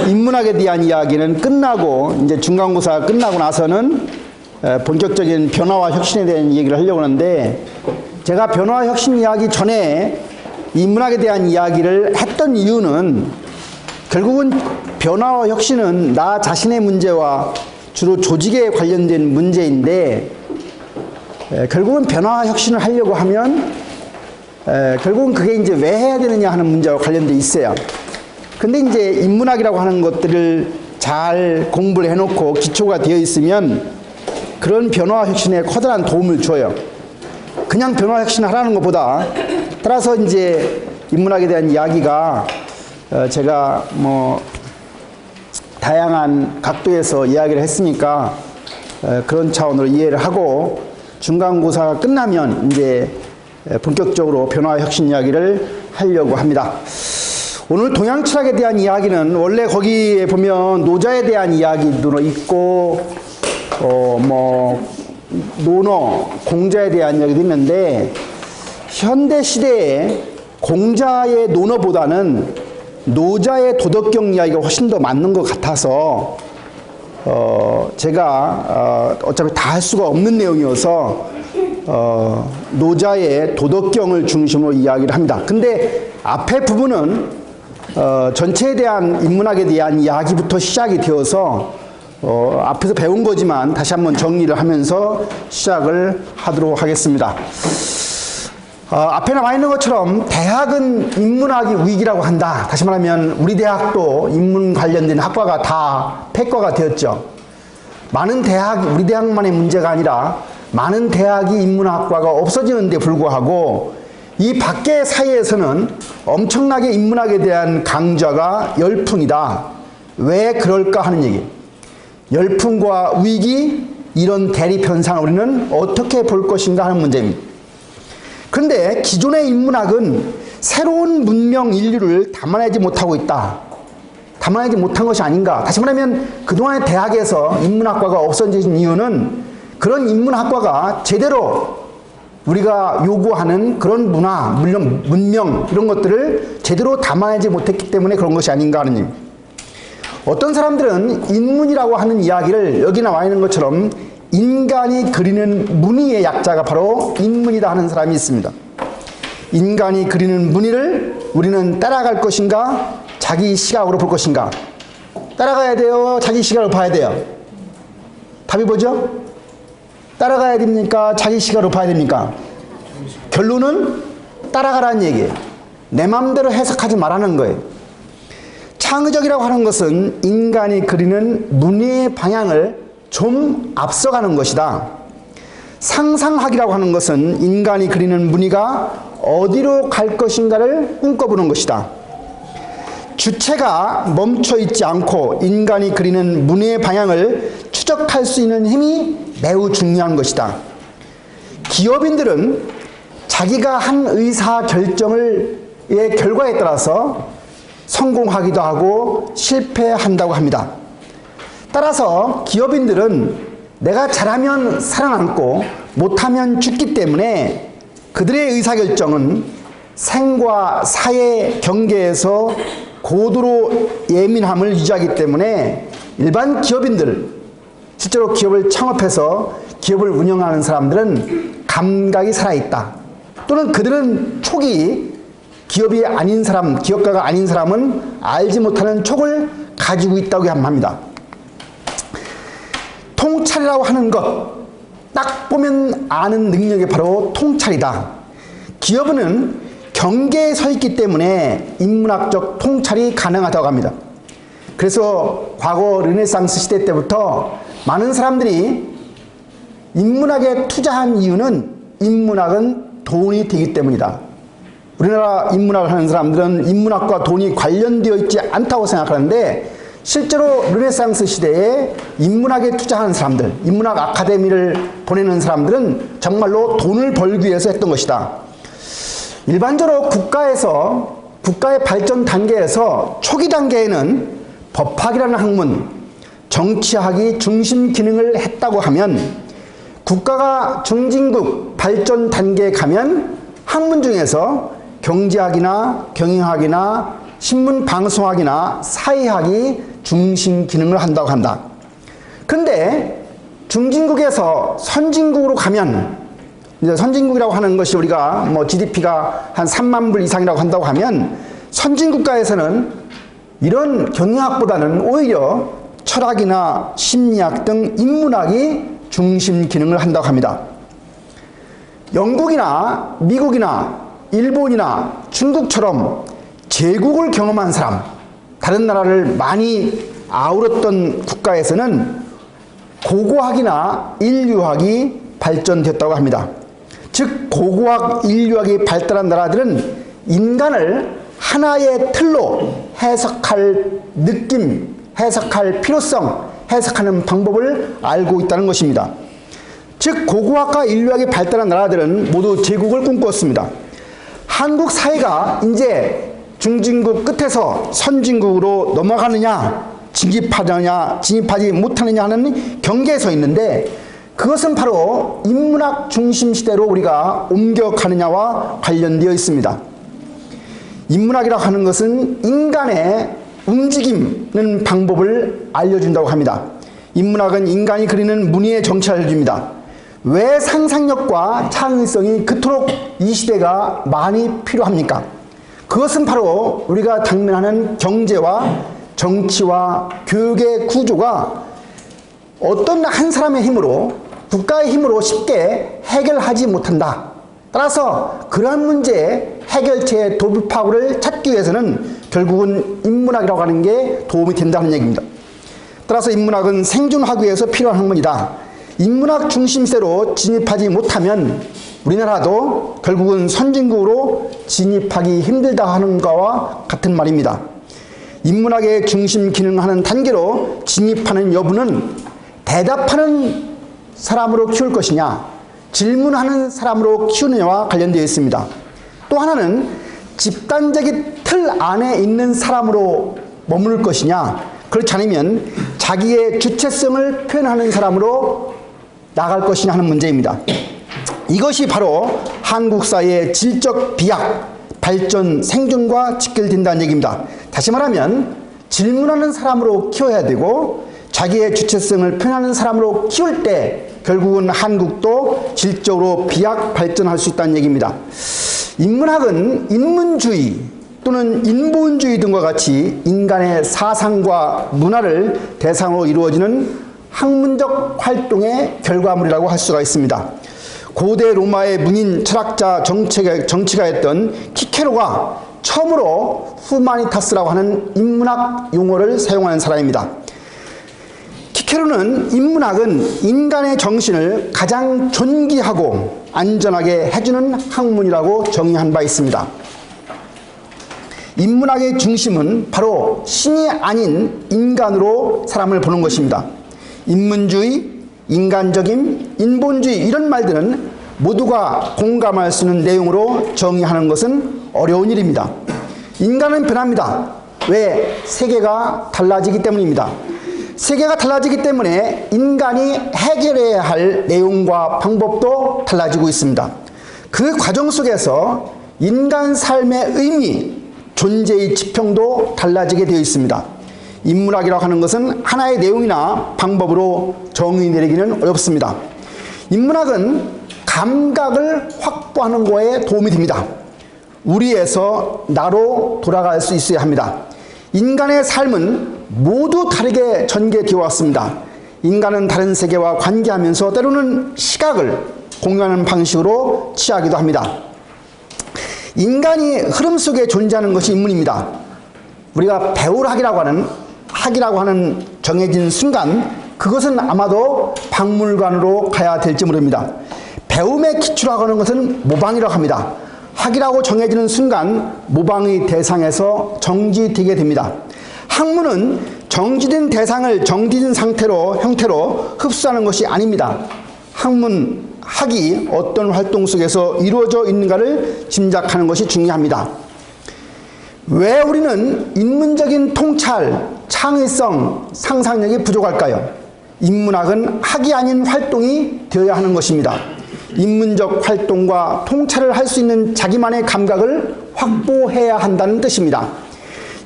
인문학에 대한 이야기는 끝나고 이제 중간고사가 끝나고 나서는 본격적인 변화와 혁신에 대한 얘기를 하려고 하는데, 제가 변화와 혁신 이야기 전에 인문학에 대한 이야기를 했던 이유는 결국은 변화와 혁신은 나 자신의 문제와 주로 조직에 관련된 문제인데, 결국은 변화와 혁신을 하려고 하면 결국은 그게 이제 왜 해야 되느냐 하는 문제와 관련돼 있어요. 근데 이제 인문학이라고 하는 것들을 잘 공부를 해놓고 기초가 되어 있으면 그런 변화와 혁신에 커다란 도움을 줘요. 그냥 변화와 혁신을 하라는 것보다, 따라서 이제 인문학에 대한 이야기가 제가 뭐 다양한 각도에서 이야기를 했으니까 그런 차원으로 이해를 하고, 중간고사가 끝나면 이제 본격적으로 변화와 혁신 이야기를 하려고 합니다. 오늘 동양 철학에 대한 이야기는 원래 거기에 보면 노자에 대한 이야기도 있고 뭐 논어, 공자에 대한 이야기도 있는데, 현대 시대에 공자의 논어보다는 노자의 도덕경 이야기가 훨씬 더 맞는 것 같아서 제가 어차피 다 할 수가 없는 내용이어서 노자의 도덕경을 중심으로 이야기를 합니다. 근데 앞에 부분은 전체에 대한 인문학에 대한 이야기부터 시작이 되어서 앞에서 배운 거지만 다시 한번 정리를 하면서 시작을 하도록 하겠습니다. 앞에 나와 있는 것처럼 대학은 인문학이 위기라고 한다. 다시 말하면 우리 대학도 인문 관련된 학과가 다 폐과가 되었죠. 많은 대학, 우리 대학만의 문제가 아니라 많은 대학이 인문학과가 없어지는 데 불구하고 이 밖의 사회에서는 엄청나게 인문학에 대한 강좌가 열풍이다. 왜 그럴까 하는 얘기. 열풍과 위기, 이런 대립현상을 우리는 어떻게 볼 것인가 하는 문제입니다. 그런데 기존의 인문학은 새로운 문명 인류를 담아내지 못하고 있다. 담아내지 못한 것이 아닌가. 다시 말하면 그동안의 대학에서 인문학과가 없어진 이유는 그런 인문학과가 제대로 우리가 요구하는 그런 문화, 물론 문명 이런 것들을 제대로 담아내지 못했기 때문에 그런 것이 아닌가 하는 얘기입니다. 어떤 사람들은 인문이라고 하는 이야기를 여기 나와 있는 것처럼 인간이 그리는 무늬의 약자가 바로 인문이다 하는 사람이 있습니다. 인간이 그리는 무늬를 우리는 따라갈 것인가, 자기 시각으로 볼 것인가. 따라가야 돼요, 자기 시각으로 봐야 돼요. 답이 뭐죠? 따라가야 됩니까, 자기 시각으로 봐야 됩니까? 결론은 따라가라는 얘기예요. 내 마음대로 해석하지 말라는 거예요. 창의적이라고 하는 것은 인간이 그리는 무늬의 방향을 좀 앞서가는 것이다. 상상학이라고 하는 것은 인간이 그리는 무늬가 어디로 갈 것인가를 꿈꿔보는 것이다. 주체가 멈춰 있지 않고 인간이 그리는 무늬의 방향을 추적할 수 있는 힘이 매우 중요한 것이다. 기업인들은 자기가 한 의사결정의 결과에 따라서 성공하기도 하고 실패한다고 합니다. 따라서 기업인들은 내가 잘하면 살아남고 못하면 죽기 때문에 그들의 의사결정은 생과 사의 경계에서 고도로 예민함을 유지하기 때문에 일반 기업인들, 실제로 기업을 창업해서 기업을 운영하는 사람들은 감각이 살아있다. 또는 그들은 촉이 기업이 아닌 사람, 기업가가 아닌 사람은 알지 못하는 촉을 가지고 있다고 합니다. 통찰이라고 하는 것, 딱 보면 아는 능력이 바로 통찰이다. 기업은 경계에 서 있기 때문에 인문학적 통찰이 가능하다고 합니다. 그래서 과거 르네상스 시대 때부터 많은 사람들이 인문학에 투자한 이유는 인문학은 돈이 되기 때문이다. 우리나라 인문학을 하는 사람들은 인문학과 돈이 관련되어 있지 않다고 생각하는데, 실제로 르네상스 시대에 인문학에 투자하는 사람들, 인문학 아카데미를 보내는 사람들은 정말로 돈을 벌기 위해서 했던 것이다. 일반적으로 국가의 발전 단계에서 초기 단계에는 법학이라는 학문, 정치학이 중심 기능을 했다고 하면, 국가가 중진국 발전 단계에 가면 학문 중에서 경제학이나 경영학이나 신문방송학이나 사회학이 중심 기능을 한다고 한다. 근데 중진국에서 선진국으로 가면, 이제 선진국이라고 하는 것이 우리가 뭐 GDP가 한 3만 불 이상이라고 한다고 하면, 선진국가에서는 이런 경영학보다는 오히려 철학이나 심리학 등 인문학이 중심 기능을 한다고 합니다. 영국이나 미국이나 일본이나 중국처럼 제국을 경험한 사람, 다른 나라를 많이 아우렀던 국가에서는 고고학이나 인류학이 발전됐다고 합니다. 즉 고고학, 인류학이 발달한 나라들은 인간을 하나의 틀로 해석할 느낌, 해석할 필요성, 해석하는 방법을 알고 있다는 것입니다. 즉 고고학과 인류학이 발달한 나라들은 모두 제국을 꿈꿨습니다. 한국 사회가 이제 중진국 끝에서 선진국으로 넘어가느냐, 진입하지 못하느냐 하는 경계에 서 있는데, 그것은 바로 인문학 중심 시대로 우리가 옮겨가느냐와 관련되어 있습니다. 인문학이라고 하는 것은 인간의 움직이는 방법을 알려준다고 합니다. 인문학은 인간이 그리는 무늬의 정체를 알려줍니다. 왜 상상력과 창의성이 그토록 이 시대가 많이 필요합니까? 그것은 바로 우리가 당면하는 경제와 정치와 교육의 구조가 어떤 한 사람의 힘으로, 국가의 힘으로 쉽게 해결하지 못한다. 따라서 그러한 문제의 해결책의 돌파구를 찾기 위해서는 결국은 인문학이라고 하는 게 도움이 된다는 얘기입니다. 따라서 인문학은 생존하기 위해서 필요한 학문이다. 인문학 중심 시대로 진입하지 못하면 우리나라도 결국은 선진국으로 진입하기 힘들다 하는 것과 같은 말입니다. 인문학의 중심 기능하는 단계로 진입하는 여부는 대답하는 사람으로 키울 것이냐, 질문하는 사람으로 키우느냐와 관련되어 있습니다. 또 하나는 집단적인 틀 안에 있는 사람으로 머무를 것이냐, 그렇지 않으면 자기의 주체성을 표현하는 사람으로 나갈 것이냐 하는 문제입니다. 이것이 바로 한국 사회의 질적 비약, 발전, 생존과 직결된다는 얘기입니다. 다시 말하면 질문하는 사람으로 키워야 되고 자기의 주체성을 표현하는 사람으로 키울 때 결국은 한국도 질적으로 비약 발전할 수 있다는 얘기입니다. 인문학은 인문주의 또는 인본주의 등과 같이 인간의 사상과 문화를 대상으로 이루어지는 학문적 활동의 결과물이라고 할 수가 있습니다. 고대 로마의 문인 철학자 정치가였던 키케로가 처음으로 후마니타스라고 하는 인문학 용어를 사용하는 사람입니다. 키케로는 인문학은 인간의 정신을 가장 존귀하고 안전하게 해주는 학문이라고 정의한 바 있습니다. 인문학의 중심은 바로 신이 아닌 인간으로 사람을 보는 것입니다. 인문주의, 인간적임, 인본주의 이런 말들은 모두가 공감할 수 있는 내용으로 정의하는 것은 어려운 일입니다. 인간은 변합니다. 왜? 세계가 달라지기 때문입니다. 세계가 달라지기 때문에 인간이 해결해야 할 내용과 방법도 달라지고 있습니다. 그 과정 속에서 인간 삶의 의미, 존재의 지평도 달라지게 되어 있습니다. 인문학이라고 하는 것은 하나의 내용이나 방법으로 정의 내리기는 어렵습니다. 인문학은 감각을 확보하는 거에 도움이 됩니다. 우리에서 나로 돌아갈 수 있어야 합니다. 인간의 삶은 모두 다르게 전개되어 왔습니다. 인간은 다른 세계와 관계하면서 때로는 시각을 공유하는 방식으로 취하기도 합니다. 인간이 흐름 속에 존재하는 것이 인문입니다. 우리가 배울학이라고 하는 정해진 순간 그것은 아마도 박물관으로 가야 될지 모릅니다. 배움의 기초라고 하는 것은 모방이라고 합니다. 학이라고 정해지는 순간 모방의 대상에서 정지되게 됩니다. 학문은 정지된 대상을 정지된 형태로 흡수하는 것이 아닙니다. 학이 어떤 활동 속에서 이루어져 있는가를 짐작하는 것이 중요합니다. 왜 우리는 인문적인 통찰, 창의성, 상상력이 부족할까요? 인문학은 학이 아닌 활동이 되어야 하는 것입니다. 인문적 활동과 통찰을 할 수 있는 자기만의 감각을 확보해야 한다는 뜻입니다.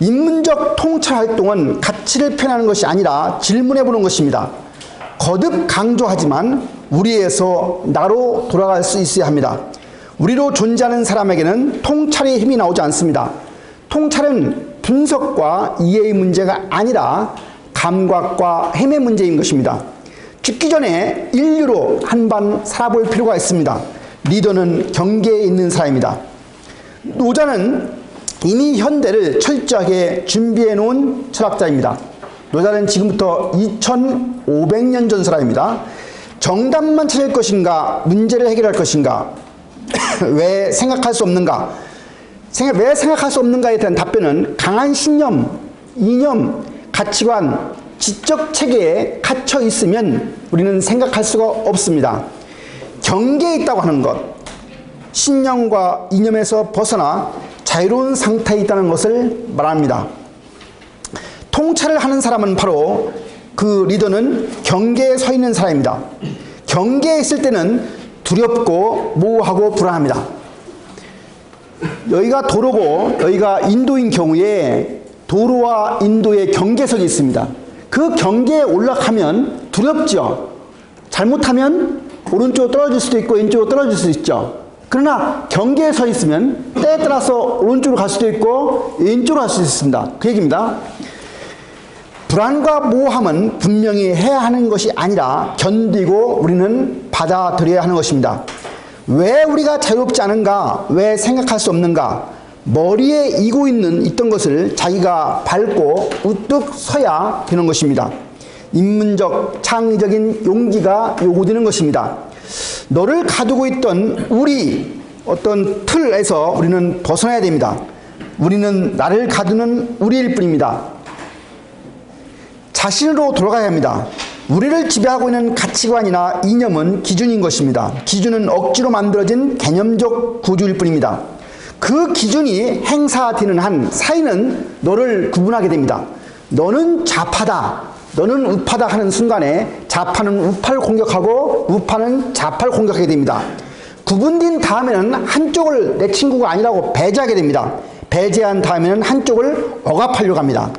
인문적 통찰 활동은 가치를 표현하는 것이 아니라 질문해 보는 것입니다. 거듭 강조하지만 우리에서 나로 돌아갈 수 있어야 합니다. 우리로 존재하는 사람에게는 통찰의 힘이 나오지 않습니다. 통찰은 분석과 이해의 문제가 아니라 감각과 힘의 문제인 것입니다. 죽기 전에 인류로 한번 살아볼 필요가 있습니다. 리더는 경계에 있는 사람입니다. 노자는 이미 현대를 철저하게 준비해 놓은 철학자입니다. 노자는 지금부터 2500년 전 사람입니다. 정답만 찾을 것인가, 문제를 해결할 것인가, 왜 생각할 수 없는가, 왜 생각할 수 없는가에 대한 답변은 강한 신념, 이념, 가치관, 지적 체계에 갇혀 있으면 우리는 생각할 수가 없습니다. 경계에 있다고 하는 것, 신념과 이념에서 벗어나 자유로운 상태에 있다는 것을 말합니다. 통찰을 하는 사람은 바로 그 리더는 경계에 서 있는 사람입니다. 경계에 있을 때는 두렵고 모호하고 불안합니다. 여기가 도로고 여기가 인도인 경우에 도로와 인도의 경계선이 있습니다. 그 경계에 올라가면 두렵죠. 잘못하면 오른쪽으로 떨어질 수도 있고 왼쪽으로 떨어질 수도 있죠. 그러나 경계에 서 있으면 때에 따라서 오른쪽으로 갈 수도 있고 왼쪽으로 갈 수도 있습니다. 그 얘기입니다. 불안과 모호함은 분명히 해야 하는 것이 아니라 견디고 우리는 받아들여야 하는 것입니다. 왜 우리가 자유롭지 않은가? 왜 생각할 수 없는가? 머리에 이고 있던 것을 자기가 밟고 우뚝 서야 되는 것입니다. 인문적, 창의적인 용기가 요구되는 것입니다. 너를 가두고 있던 우리 어떤 틀에서 우리는 벗어나야 됩니다. 우리는 나를 가두는 우리일 뿐입니다. 자신으로 돌아가야 합니다. 우리를 지배하고 있는 가치관이나 이념은 기준인 것입니다. 기준은 억지로 만들어진 개념적 구조일 뿐입니다. 그 기준이 행사되는 한 사이는 너를 구분하게 됩니다. 너는 좌파다, 너는 우파다 하는 순간에 좌파는 우파를 공격하고 우파는 좌파를 공격하게 됩니다. 구분된 다음에는 한쪽을 내 친구가 아니라고 배제하게 됩니다. 배제한 다음에는 한쪽을 억압하려고 합니다.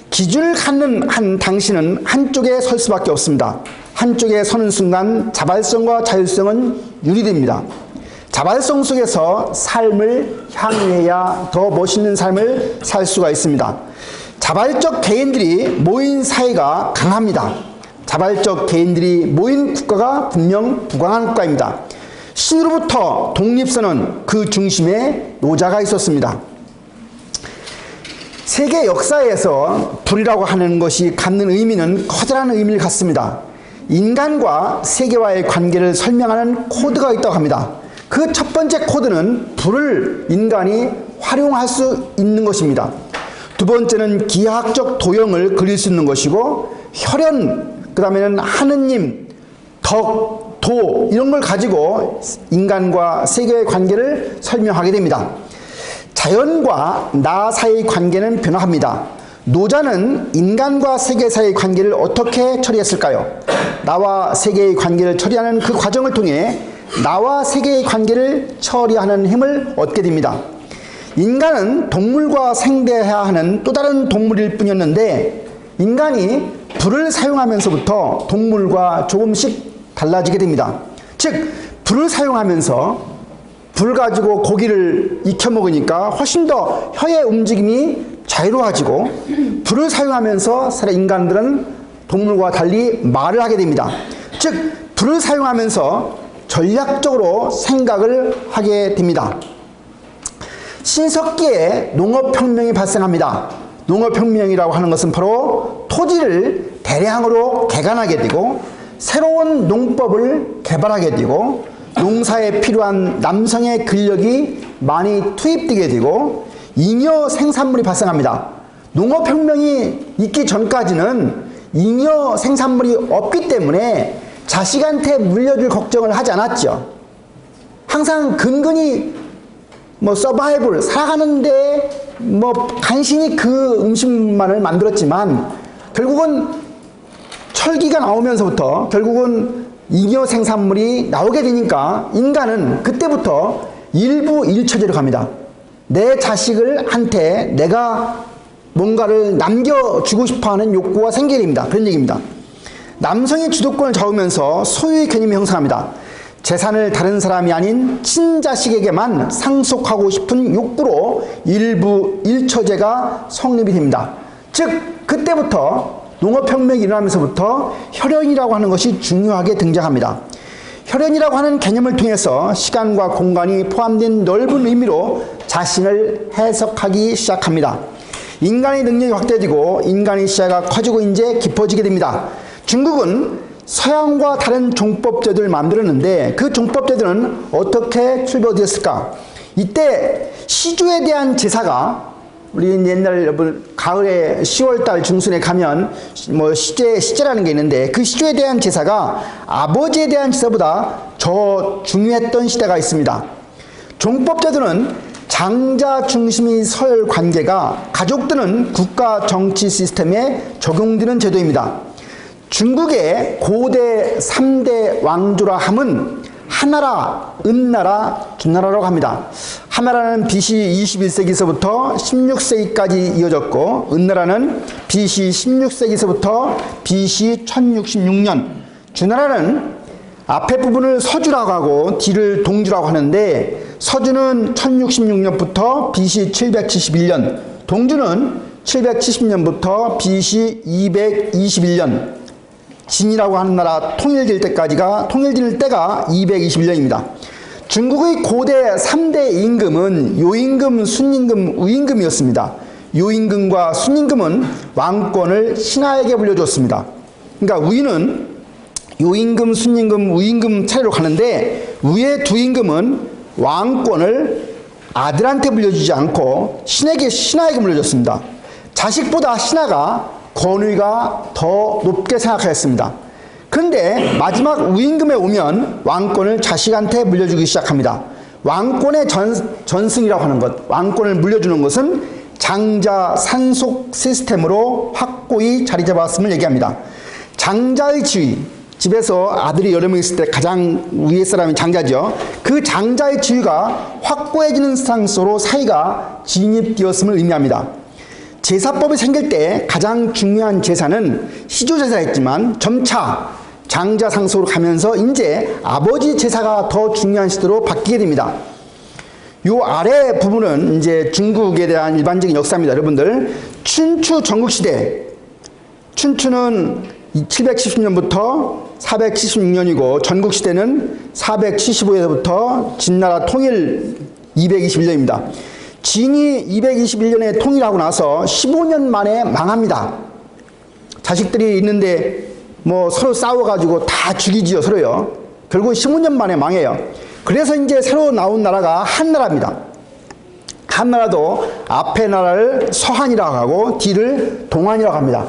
기준을 갖는 한 당신은 한쪽에 설 수밖에 없습니다. 한쪽에 서는 순간 자발성과 자율성은 유리됩니다. 자발성 속에서 삶을 향유해야 더 멋있는 삶을 살 수가 있습니다. 자발적 개인들이 모인 사회가 강합니다. 자발적 개인들이 모인 국가가 분명 부강한 국가입니다. 신으로부터 독립선언 그 중심에 노자가 있었습니다. 세계 역사에서 불이라고 하는 것이 갖는 의미는 커다란 의미를 갖습니다. 인간과 세계와의 관계를 설명하는 코드가 있다고 합니다. 그 첫 번째 코드는 불을 인간이 활용할 수 있는 것입니다. 두 번째는 기하학적 도형을 그릴 수 있는 것이고 혈연, 그 다음에는 하느님, 덕, 도 이런 걸 가지고 인간과 세계의 관계를 설명하게 됩니다. 자연과 나 사이의 관계는 변화합니다. 노자는 인간과 세계 사이의 관계를 어떻게 처리했을까요? 나와 세계의 관계를 처리하는 그 과정을 통해 나와 세계의 관계를 처리하는 힘을 얻게 됩니다. 인간은 동물과 생대해야 하는 또 다른 동물일 뿐이었는데 인간이 불을 사용하면서부터 동물과 조금씩 달라지게 됩니다. 즉 불을 사용하면서 불 가지고 고기를 익혀 먹으니까 훨씬 더 혀의 움직임이 자유로워지고 불을 사용하면서 인간들은 동물과 달리 말을 하게 됩니다. 즉 불을 사용하면서 전략적으로 생각을 하게 됩니다. 신석기에 농업혁명이 발생합니다. 농업혁명이라고 하는 것은 바로 토지를 대량으로 개간하게 되고 새로운 농법을 개발하게 되고 농사에 필요한 남성의 근력이 많이 투입되게 되고 잉여 생산물이 발생합니다. 농업혁명이 있기 전까지는 잉여 생산물이 없기 때문에 자식한테 물려줄 걱정을 하지 않았죠. 항상 근근히 서바이벌, 살아가는데 간신히 그 음식만을 만들었지만 결국은 철기가 나오면서부터 결국은 잉여 생산물이 나오게 되니까 인간은 그때부터 일부 일처제로 갑니다. 내 자식을 한테 내가 뭔가를 남겨주고 싶어하는 욕구가 생기게 됩니다. 그런 얘기입니다. 남성이 주도권을 잡으면서 소유의 개념이 형성합니다. 재산을 다른 사람이 아닌 친자식에게만 상속하고 싶은 욕구로 일부 일처제가 성립이 됩니다. 즉 그때부터 농업혁명이 일어나면서부터 혈연이라고 하는 것이 중요하게 등장합니다. 혈연이라고 하는 개념을 통해서 시간과 공간이 포함된 넓은 의미로 자신을 해석하기 시작합니다. 인간의 능력이 확대되고 인간의 시야가 커지고 이제 깊어지게 됩니다. 중국은 서양과 다른 종법제도를 만들었는데 그 종법제도는 어떻게 출범되었을까? 이때 시주에 대한 제사가 우리 옛날 여러분 가을에 10월달 중순에 가면 뭐 시제라는 게 있는데 그 시주에 대한 제사가 아버지에 대한 제사보다 더 중요했던 시대가 있습니다. 종법제도는 장자 중심의 서열 관계가 가족들은 국가 정치 시스템에 적용되는 제도입니다. 중국의 고대 3대 왕조라 함은 하나라, 은나라, 주나라라고 합니다. 하나라는 BC 21세기서부터 16세기까지 이어졌고 은나라는 BC 16세기서부터 BC 1066년, 주나라는 앞에 부분을 서주라고 하고 뒤를 동주라고 하는데 서주는 1066년부터 BC 771년, 동주는 770년부터 BC 221년, 진이라고 하는 나라 통일될 때가 221년입니다. 중국의 고대 3대 임금은 요임금, 순임금, 우임금이었습니다. 요임금과 순임금은 왕권을 신하에게 물려줬습니다. 그러니까 우위는 요임금, 순임금, 우임금 차례로 가는데 위의 두 임금은 왕권을 아들한테 물려주지 않고 신하에게 물려줬습니다. 자식보다 신하가 권위가 더 높게 생각하였습니다. 그런데 마지막 우임금에 오면 왕권을 자식한테 물려주기 시작합니다. 왕권의 전승이라고 하는 것, 왕권을 물려주는 것은 장자 산속 시스템으로 확고히 자리 잡았음을 얘기합니다. 장자의 지위, 집에서 아들이 여러 명 있을 때 가장 위에 사람이 장자죠. 그 장자의 지위가 확고해지는 상태로 사이가 진입되었음을 의미합니다. 제사법이 생길 때 가장 중요한 제사는 시조제사였지만 점차 장자 상속으로 가면서 이제 아버지 제사가 더 중요한 시대로 바뀌게 됩니다. 요 아래 부분은 이제 중국에 대한 일반적인 역사입니다. 여러분들 춘추 전국시대, 춘추는 770년부터 476년이고 전국시대는 475년부터 진나라 통일 221년입니다. 진이 221년에 통일하고 나서 15년 만에 망합니다. 자식들이 있는데 뭐 서로 싸워가지고 다 죽이지요, 서로요. 결국 15년 만에 망해요. 그래서 이제 새로 나온 나라가 한나라입니다. 한나라도 앞에 나라를 서한이라고 하고 뒤를 동한이라고 합니다.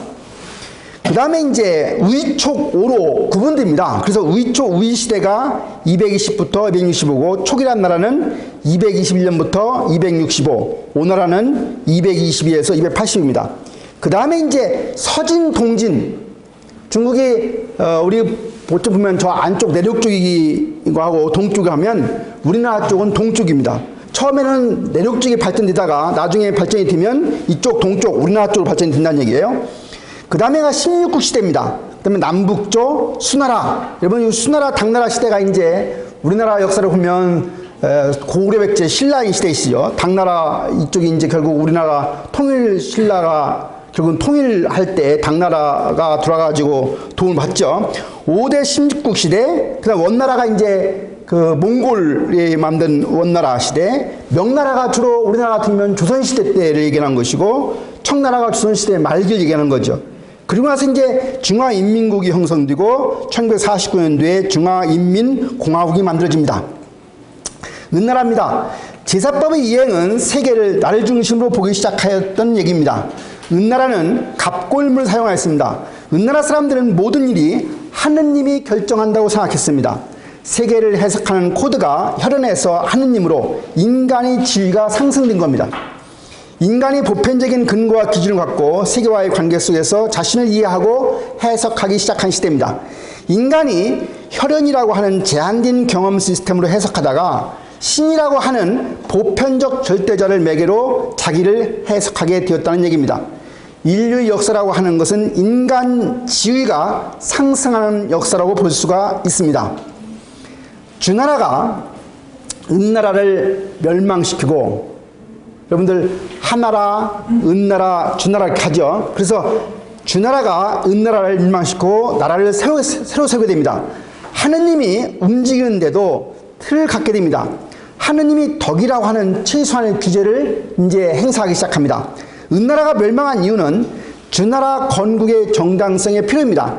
그 다음에 이제 위촉, 오로 구분됩니다. 그래서 위촉, 위시대가 220부터 265고 촉이란 나라는 221년부터 265, 오나라는 222에서 280입니다. 그 다음에 이제 서진, 동진, 중국이 우리 보통 보면 저 안쪽 내륙 쪽이고 하고 동쪽에 하면 우리나라 쪽은 동쪽입니다. 처음에는 내륙 쪽이 발전되다가 나중에 발전이 되면 이쪽 동쪽 우리나라 쪽으로 발전이 된다는 얘기예요. 그 다음에가 16국 시대입니다. 그 다음에 남북조, 수나라. 여러분, 이 수나라, 당나라 시대가 이제 우리나라 역사를 보면 고구려 백제 신라의 시대이시죠. 당나라 이쪽이 이제 결국 우리나라 통일 신라가 결국은 통일할 때 당나라가 돌아가지고 도움을 받죠. 5대 16국 시대, 그 다음 원나라가 이제 그 몽골이 만든 원나라 시대, 명나라가 주로 우리나라 같으면 조선시대 때를 얘기하는 것이고, 청나라가 조선시대 말기를 얘기하는 거죠. 그리고 나서 이제 중화인민국이 형성되고 1949년도에 중화인민공화국이 만들어집니다. 은나라입니다. 제사법의 이행은 세계를 나를 중심으로 보기 시작하였던 얘기입니다. 은나라는 갑골문을 사용하였습니다. 은나라 사람들은 모든 일이 하느님이 결정한다고 생각했습니다. 세계를 해석하는 코드가 혈연에서 하느님으로 인간의 지위가 상승된 겁니다. 인간이 보편적인 근거와 기준을 갖고 세계와의 관계 속에서 자신을 이해하고 해석하기 시작한 시대입니다. 인간이 혈연이라고 하는 제한된 경험 시스템으로 해석하다가 신이라고 하는 보편적 절대자를 매개로 자기를 해석하게 되었다는 얘기입니다. 인류의 역사라고 하는 것은 인간 지위가 상승하는 역사라고 볼 수가 있습니다. 주나라가 은나라를 멸망시키고, 여러분들 한나라, 은나라, 주나라 이렇게 하죠. 그래서 주나라가 은나라를 멸망시키고 나라를 새로 세우게 됩니다. 하느님이 움직이는데도 틀을 갖게 됩니다. 하느님이 덕이라고 하는 최소한의 규제를 이제 행사하기 시작합니다. 은나라가 멸망한 이유는 주나라 건국의 정당성의 필요입니다.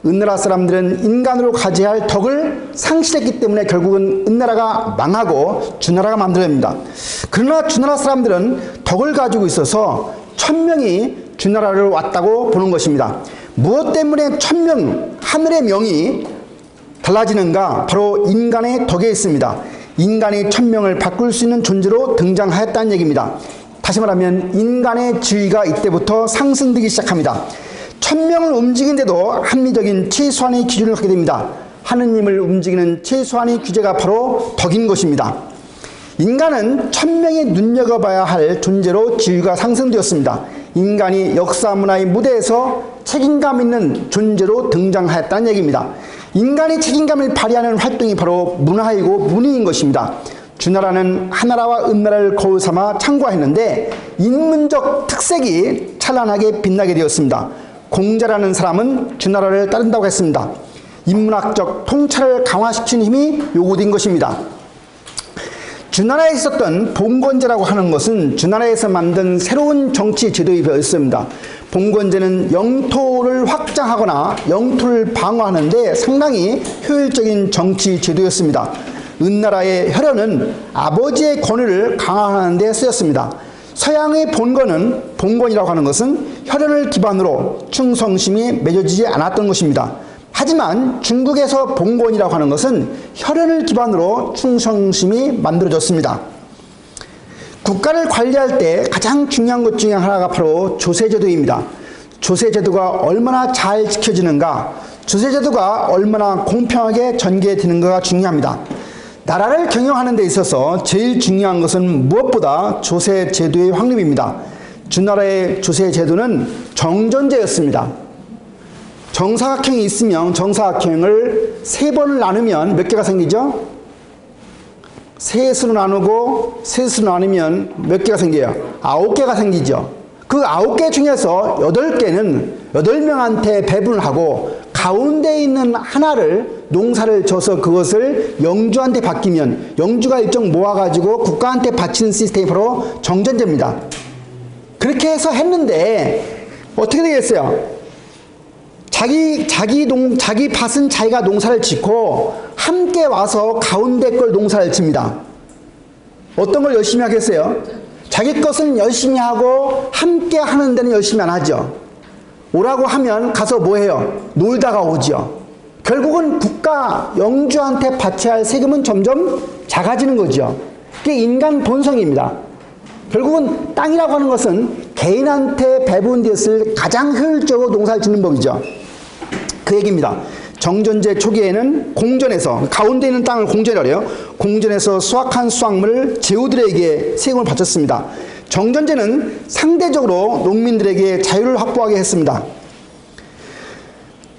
은나라 사람들은 인간으로 가져야 할 덕을 상실했기 때문에 결국은 은나라가 망하고 주나라가 만들어집니다. 그러나 주나라 사람들은 덕을 가지고 있어서 1000명이 주나라를 왔다고 보는 것입니다. 무엇 때문에 1000명, 하늘의 명이 달라지는가? 바로 인간의 덕에 있습니다. 인간이 1000명을 바꿀 수 있는 존재로 등장하였다는 얘기입니다. 다시 말하면 인간의 지위가 이때부터 상승되기 시작합니다. 1000명을 움직이는데도 합리적인 최소한의 기준을 갖게 됩니다. 하느님을 움직이는 최소한의 규제가 바로 덕인 것입니다. 인간은 1000명이 눈여겨봐야 할 존재로 지위가 상승되었습니다. 인간이 역사 문화의 무대에서 책임감 있는 존재로 등장하였다는 얘기입니다. 인간이 책임감을 발휘하는 활동이 바로 문화이고 문의인 것입니다. 주나라는 한나라와 은나라를 거울 삼아 참고했는데 인문적 특색이 찬란하게 빛나게 되었습니다. 공자라는 사람은 주나라를 따른다고 했습니다. 인문학적 통찰을 강화시키는 힘이 요구된 것입니다. 주나라에 있었던 봉건제라고 하는 것은 주나라에서 만든 새로운 정치 제도였습니다. 봉건제는 영토를 확장하거나 영토를 방어하는 데 상당히 효율적인 정치 제도였습니다. 은나라의 혈연은 아버지의 권위를 강화하는 데 쓰였습니다. 서양의 본건은, 봉건이라고 하는 것은 혈연을 기반으로 충성심이 맺어지지 않았던 것입니다. 하지만 중국에서 봉건이라고 하는 것은 혈연을 기반으로 충성심이 만들어졌습니다. 국가를 관리할 때 가장 중요한 것 중에 하나가 바로 조세제도입니다. 조세제도가 얼마나 잘 지켜지는가, 조세제도가 얼마나 공평하게 전개되는가가 중요합니다. 나라를 경영하는 데 있어서 제일 중요한 것은 무엇보다 조세제도의 확립입니다. 주나라의 조세제도는 정전제였습니다. 정사각형이 있으면 정사각형을 3번을 나누면 몇 개가 생기죠? 셋으로 나누고 셋으로 나누면 몇 개가 생겨요? 9개가 생기죠. 그 9개 중에서 8개는 8명한테 배분을 하고 가운데 있는 하나를 농사를 져서 그것을 영주한테 맡기면 영주가 일정 모아가지고 국가한테 바치는 시스템이 바로 정전제입니다. 그렇게 해서 했는데 어떻게 되겠어요? 자기 밭은 자기가 농사를 짓고 함께 와서 가운데 걸 농사를 칩니다. 어떤 걸 열심히 하겠어요? 자기 것은 열심히 하고 함께 하는 데는 열심히 안 하죠. 오라고 하면 가서 뭐 해요? 놀다가 오죠. 결국은 국가 영주한테 바쳐야 할 세금은 점점 작아지는 거죠. 그게 인간 본성입니다. 결국은 땅이라고 하는 것은 개인한테 배분되었을 가장 효율적으로 농사를 짓는 법이죠. 그 얘기입니다. 정전제 초기에는 공전에서, 가운데 있는 땅을 공전이라고 해요. 공전에서 수확한 수확물을 제후들에게 세금을 바쳤습니다. 정전제는 상대적으로 농민들에게 자유를 확보하게 했습니다.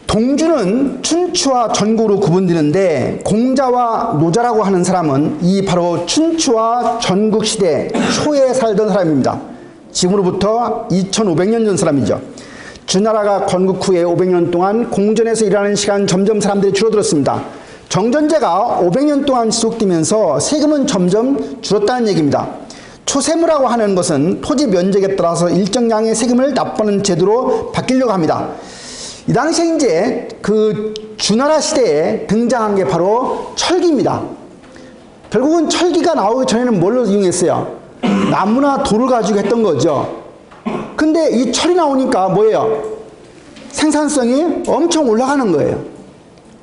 동주는 춘추와 전국으로 구분되는데 공자와 노자라고 하는 사람은 이 바로 춘추와 전국 시대 초에 살던 사람입니다. 지금으로부터 2500년 전 사람이죠. 주나라가 건국 후에 500년 동안 공전에서 일하는 시간 점점 사람들이 줄어들었습니다. 정전제가 500년 동안 지속되면서 세금은 점점 줄었다는 얘기입니다. 초세무라고 하는 것은 토지 면적에 따라서 일정량의 세금을 납부하는 제도로 바뀌려고 합니다. 이 당시에 이제 그 주나라 시대에 등장한 게 바로 철기입니다. 결국은 철기가 나오기 전에는 뭘로 이용했어요? 나무나 돌을 가지고 했던 거죠. 근데 이 철이 나오니까 뭐예요? 생산성이 엄청 올라가는 거예요.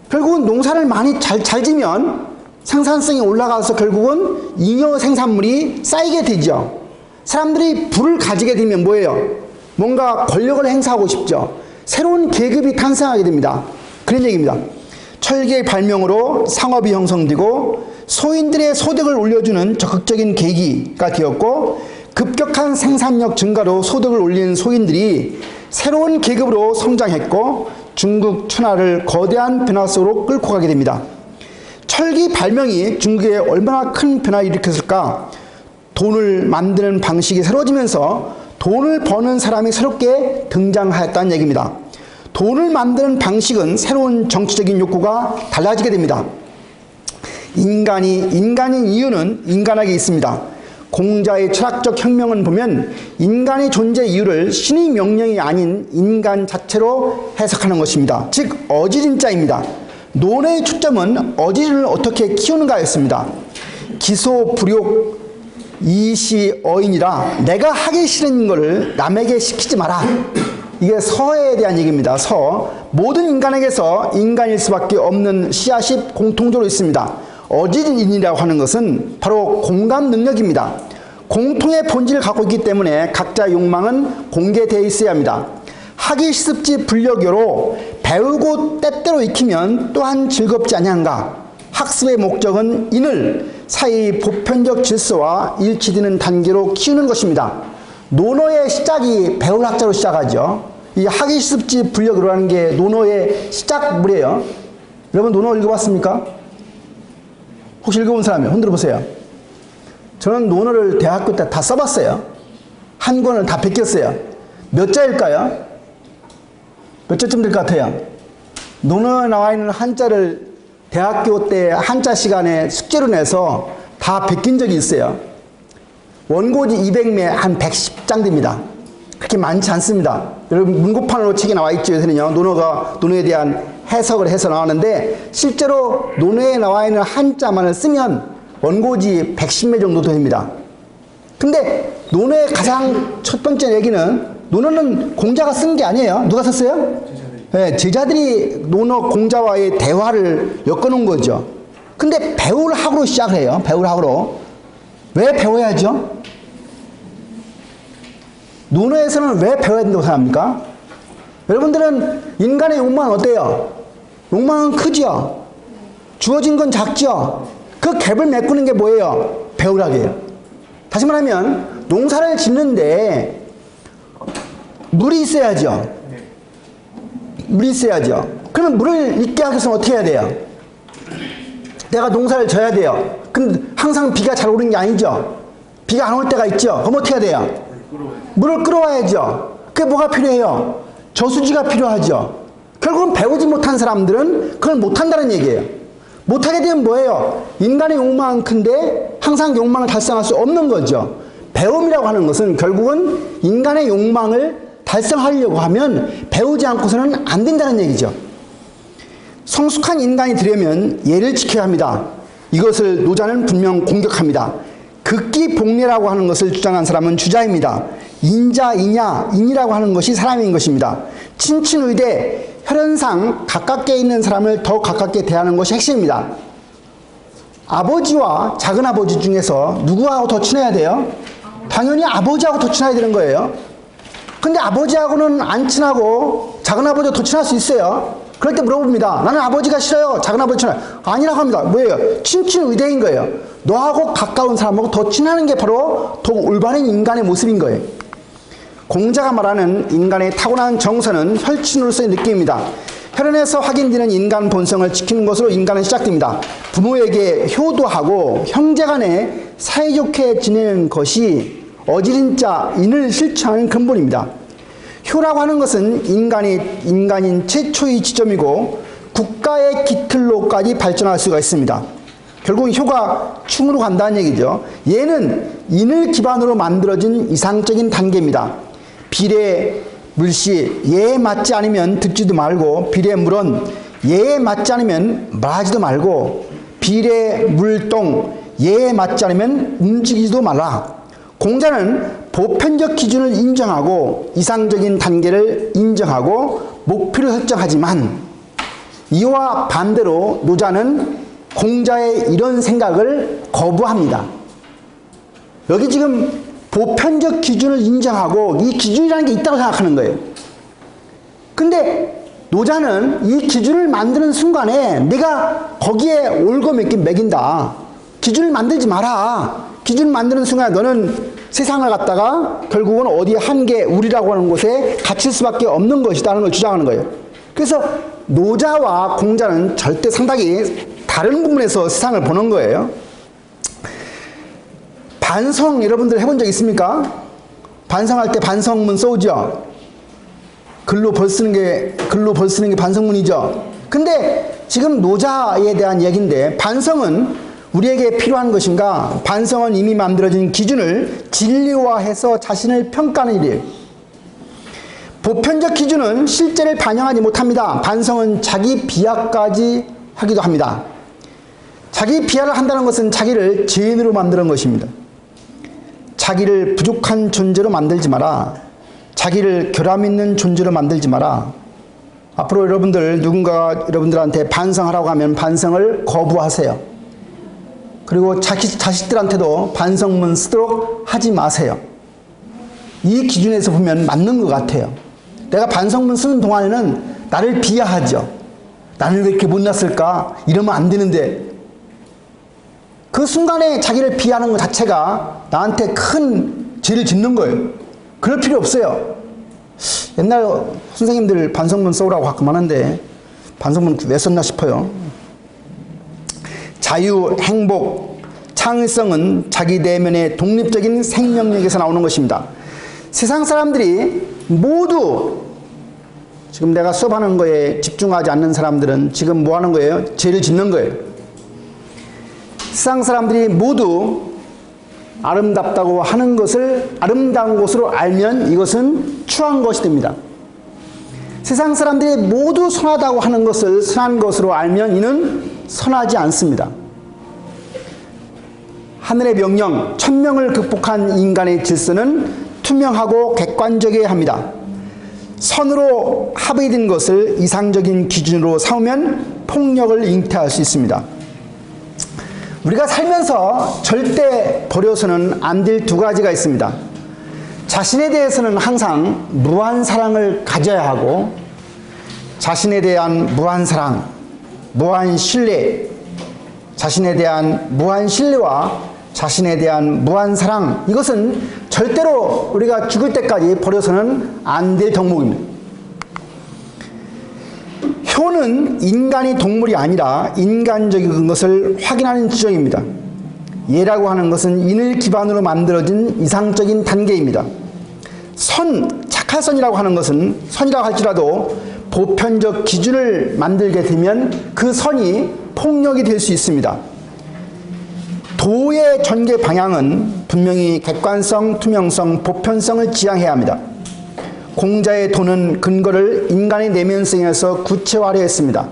결국은 농사를 많이 잘 지면 생산성이 올라가서 결국은 잉여 생산물이 쌓이게 되죠. 사람들이 부를 가지게 되면 뭐예요? 뭔가 권력을 행사하고 싶죠. 새로운 계급이 탄생하게 됩니다. 그런 얘기입니다. 철기의 발명으로 상업이 형성되고 소인들의 소득을 올려주는 적극적인 계기가 되었고, 급격한 생산력 증가로 소득을 올린 소인들이 새로운 계급으로 성장했고 중국 천하를 거대한 변화 속으로 끌고 가게 됩니다. 철기 발명이 중국에 얼마나 큰 변화를 일으켰을까? 돈을 만드는 방식이 새로워지면서 돈을 버는 사람이 새롭게 등장하였다는 얘기입니다. 돈을 만드는 방식은 새로운 정치적인 욕구가 달라지게 됩니다. 인간인 이유는 인간에게 있습니다. 공자의 철학적 혁명을 보면 인간의 존재 이유를 신의 명령이 아닌 인간 자체로 해석하는 것입니다. 즉 어지린자입니다. 논의 초점은 어지린을 어떻게 키우는가였습니다. 기소불욕 이시어인이라 내가 하기 싫은 것을 남에게 시키지 마라. 이게 서에 대한 얘기입니다. 서. 모든 인간에게서 인간일 수밖에 없는 씨앗이 공통적으로 있습니다. 어지린이라고 하는 것은 바로 공감 능력입니다. 공통의 본질을 갖고 있기 때문에 각자의 욕망은 공개되어 있어야 합니다. 하기 싫지 불력여로 배우고 때때로 익히면 또한 즐겁지 아니한가. 학습의 목적은 인을 사이 보편적 질서와 일치되는 단계로 키우는 것입니다. 논어의 시작이 배울 학자로 시작하죠. 이 하기 싫지 불력여로라는 게 논어의 시작물이에요. 여러분 논어 읽어봤습니까? 혹시 읽어본 사람이요? 흔들어 보세요. 저는 논어를 대학교 때 다 써봤어요. 한 권을 다 베꼈어요. 몇 자일까요? 몇 자쯤 될 것 같아요? 논어에 나와 있는 한자를 대학교 때 한자 시간에 숙제로 내서 다 베낀 적이 있어요. 원고지 200매 한 110장 됩니다. 그렇게 많지 않습니다. 여러분 문고판으로 책이 나와 있죠. 요새는요. 논어에 대한 해석을 해서 나왔는데 실제로 논어에 나와 있는 한자만을 쓰면 원고지 110매 정도 됩니다. 근데 논어의 가장 첫 번째 얘기는 논어는 공자가 쓴 게 아니에요. 누가 썼어요? 네, 제자들이 논어 공자와의 대화를 엮어놓은 거죠. 근데 배울 학으로 시작을 해요. 배울 학으로. 왜 배워야죠? 논어에서는 왜 배워야 된다고 생각합니까? 여러분들은 인간의 욕망은 어때요? 욕망은 크죠? 주어진 건 작죠? 그 갭을 메꾸는 게 뭐예요? 배우라기예요. 다시 말하면 농사를 짓는데 물이 있어야죠. 물이 있어야죠. 그러면 물을 있게 하기 위해서는 어떻게 해야 돼요? 내가 농사를 져야 돼요. 근데 항상 비가 잘 오는 게 아니죠. 비가 안 올 때가 있죠. 그럼 어떻게 해야 돼요? 물을 끌어와야죠. 그게 뭐가 필요해요? 저수지가 필요하죠. 결국은 배우지 못한 사람들은 그걸 못한다는 얘기예요. 못하게 되면 뭐예요? 인간의 욕망은 큰데 항상 욕망을 달성할 수 없는 거죠. 배움이라고 하는 것은 결국은 인간의 욕망을 달성하려고 하면 배우지 않고서는 안 된다는 얘기죠. 성숙한 인간이 되려면 예를 지켜야 합니다. 이것을 노자는 분명 공격합니다. 극기복례라고 하는 것을 주장한 사람은 주자입니다. 인자, 이냐, 인이라고 하는 것이 사람인 것입니다. 친친의대, 혈연상 가깝게 있는 사람을 더 가깝게 대하는 것이 핵심입니다. 아버지와 작은아버지 중에서 누구하고 더 친해야 돼요? 당연히 아버지하고 더 친해야 되는 거예요. 근데 아버지하고는 안 친하고 작은아버지가 더 친할 수 있어요. 그럴 때 물어봅니다. 나는 아버지가 싫어요. 작은아버지 친해요. 아니라고 합니다. 뭐예요? 친친의대인 거예요. 너하고 가까운 사람하고 더 친하는 게 바로 더 올바른 인간의 모습인 거예요. 공자가 말하는 인간의 타고난 정서는 혈친으로서의 느낌입니다. 혈연에서 확인되는 인간 본성을 지키는 것으로 인간은 시작됩니다. 부모에게 효도하고 형제간에 사이좋게 지내는 것이 어지린 자 인을 실천하는 근본입니다. 효라고 하는 것은 인간인 최초의 지점이고 국가의 기틀로까지 발전할 수가 있습니다. 결국 효가 충으로 간다는 얘기죠. 얘는 인을 기반으로 만들어진 이상적인 단계입니다. 비례 물시 예에 맞지 않으면 듣지도 말고, 비례 물은 예에 맞지 않으면 말하지도 말고, 비례 물동 예에 맞지 않으면 움직이지도 말라. 공자는 보편적 기준을 인정하고 이상적인 단계를 인정하고 목표를 설정하지만, 이와 반대로 노자는 공자의 이런 생각을 거부합니다. 여기 지금 보편적 기준을 인정하고 이 기준이라는 게 있다고 생각하는 거예요. 근데 노자는 이 기준을 만드는 순간에 내가 거기에 옳고 매긴다. 기준을 만들지 마라. 기준을 만드는 순간에 너는 세상을 갖다가 결국은 어디 한계, 우리라고 하는 곳에 갇힐 수밖에 없는 것이다는 걸 주장하는 거예요. 그래서 노자와 공자는 절대 상당히 다른 부분에서 세상을 보는 거예요. 반성 여러분들 해본 적 있습니까? 반성할 때 반성문 써오죠? 글로 벌 쓰는 게 반성문이죠. 근데 지금 노자에 대한 얘기인데, 반성은 우리에게 필요한 것인가? 반성은 이미 만들어진 기준을 진리화해서 자신을 평가하는 일이에요. 보편적 기준은 실제를 반영하지 못합니다. 반성은 자기 비하까지 하기도 합니다. 자기 비하를 한다는 것은 자기를 죄인으로 만드는 것입니다. 자기를 부족한 존재로 만들지 마라. 자기를 결함 있는 존재로 만들지 마라. 앞으로 여러분들 누군가가 여러분들한테 반성하라고 하면 반성을 거부하세요. 그리고 자식들한테도 반성문 쓰도록 하지 마세요. 이 기준에서 보면 맞는 것 같아요. 내가 반성문 쓰는 동안에는 나를 비하하죠. 나는 왜 이렇게 못났을까? 이러면 안 되는데. 그 순간에 자기를 비하하는 것 자체가 나한테 큰 죄를 짓는 거예요. 그럴 필요 없어요. 옛날 선생님들 반성문 써오라고 가끔 하는데 반성문 왜 썼나 싶어요. 자유, 행복, 창의성은 자기 내면의 독립적인 생명력에서 나오는 것입니다. 세상 사람들이 모두 지금 내가 수업하는 거에 집중하지 않는 사람들은 지금 뭐 하는 거예요? 죄를 짓는 거예요. 세상 사람들이 모두 아름답다고 하는 것을 아름다운 것으로 알면 이것은 추한 것이 됩니다. 세상 사람들이 모두 선하다고 하는 것을 선한 것으로 알면 이는 선하지 않습니다. 하늘의 명령, 천명을 극복한 인간의 질서는 투명하고 객관적이어야 합니다. 선으로 합의된 것을 이상적인 기준으로 삼으면 폭력을 잉태할 수 있습니다. 우리가 살면서 절대 버려서는 안 될 두 가지가 있습니다. 자신에 대해서는 항상 무한 사랑을 가져야 하고, 자신에 대한 무한 사랑, 무한 신뢰, 자신에 대한 무한 신뢰와 자신에 대한 무한 사랑, 이것은 절대로 우리가 죽을 때까지 버려서는 안 될 덕목입니다. 효는 인간이 동물이 아니라 인간적인 것을 확인하는 지점입니다. 예라고 하는 것은 인을 기반으로 만들어진 이상적인 단계입니다. 착할선이라고 하는 것은 선이라고 할지라도 보편적 기준을 만들게 되면 그 선이 폭력이 될 수 있습니다. 도의 전개 방향은 분명히 객관성, 투명성, 보편성을 지향해야 합니다. 공자의 도는 근거를 인간의 내면성에서 구체화하려 했습니다.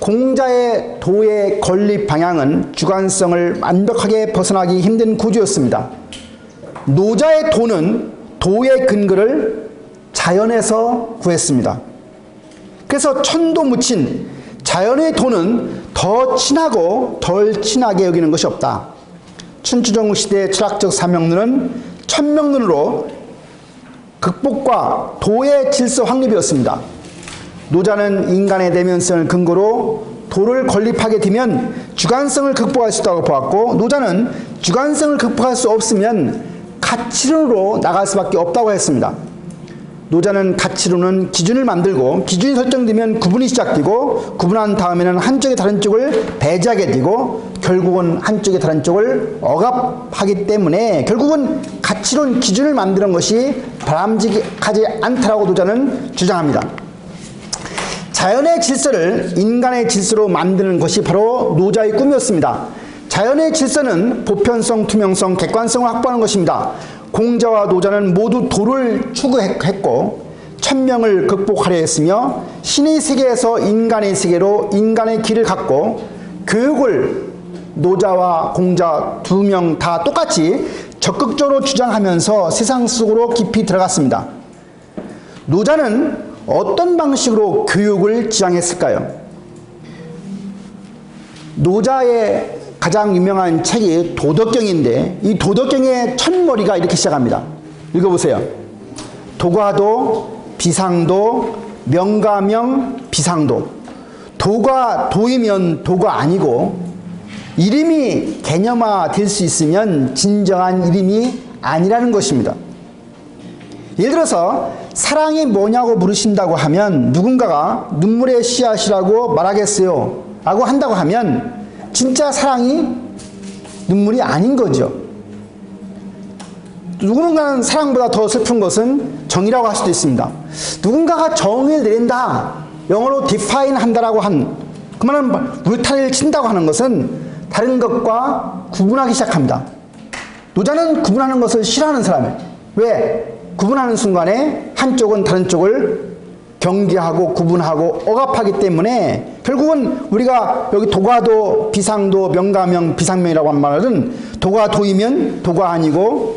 공자의 도의 건립 방향은 주관성을 완벽하게 벗어나기 힘든 구조였습니다. 노자의 도는 도의 근거를 자연에서 구했습니다. 그래서 천도무친, 자연의 도는 더 친하고 덜 친하게 여기는 것이 없다. 춘추전국 시대의 철학적 사명론은 천명론으로 극복과 도의 질서 확립이었습니다. 노자는 인간의 내면성을 근거로 도를 건립하게 되면 주관성을 극복할 수 있다고 보았고, 노자는 주관성을 극복할 수 없으면 가치론으로 나갈 수밖에 없다고 했습니다. 노자는 가치론은 기준을 만들고, 기준이 설정되면 구분이 시작되고, 구분한 다음에는 한쪽의 다른 쪽을 배제하게 되고, 결국은 한쪽의 다른 쪽을 억압하기 때문에 결국은 가치론, 기준을 만드는 것이 바람직하지 않다라고 노자는 주장합니다. 자연의 질서를 인간의 질서로 만드는 것이 바로 노자의 꿈이었습니다. 자연의 질서는 보편성, 투명성, 객관성을 확보하는 것입니다. 공자와 노자는 모두 도를 추구했고 천명을 극복하려 했으며 신의 세계에서 인간의 세계로 인간의 길을 갖고 교육을 노자와 공자 두 명 다 똑같이 적극적으로 주장하면서 세상 속으로 깊이 들어갔습니다. 노자는 어떤 방식으로 교육을 지향했을까요? 노자의 가장 유명한 책이 도덕경인데 이 도덕경의 첫머리가 이렇게 시작합니다. 읽어보세요. 도가도, 비상도, 명과 명, 비상도. 도가 도이면 도가 아니고 이름이 개념화 될 수 있으면 진정한 이름이 아니라는 것입니다. 예를 들어서 사랑이 뭐냐고 물으신다고 하면 누군가가 눈물의 씨앗이라고 말하겠어요 라고 한다고 하면 진짜 사랑이 눈물이 아닌 거죠. 누군가는 사랑보다 더 슬픈 것은 정이라고 할 수도 있습니다. 누군가가 정을 내린다, 영어로 define 한다라고 한 그 말은 울타리를 친다고 하는 것은 다른 것과 구분하기 시작합니다. 노자는 구분하는 것을 싫어하는 사람이에요. 왜? 구분하는 순간에 한쪽은 다른 쪽을 경계하고 구분하고 억압하기 때문에 결국은 우리가 여기 도가도, 비상도, 명가명, 비상명이라고 한 말은 도가 도이면 도가 아니고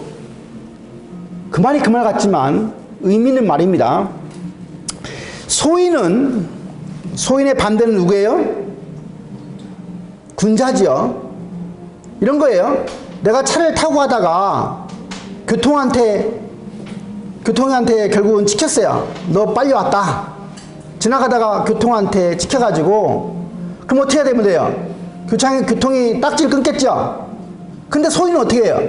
그 말이 그 말 같지만 의미는 말입니다. 소인의 반대는 누구예요? 군자지요. 이런 거예요. 내가 차를 타고 가다가 교통한테 결국은 찍혔어요. 너 빨리 왔다. 지나가다가 교통한테 찍혀가지고 그럼 어떻게 해야 되면 돼요? 교통이 딱지를 끊겠죠. 근데 소인은 어떻게 해요?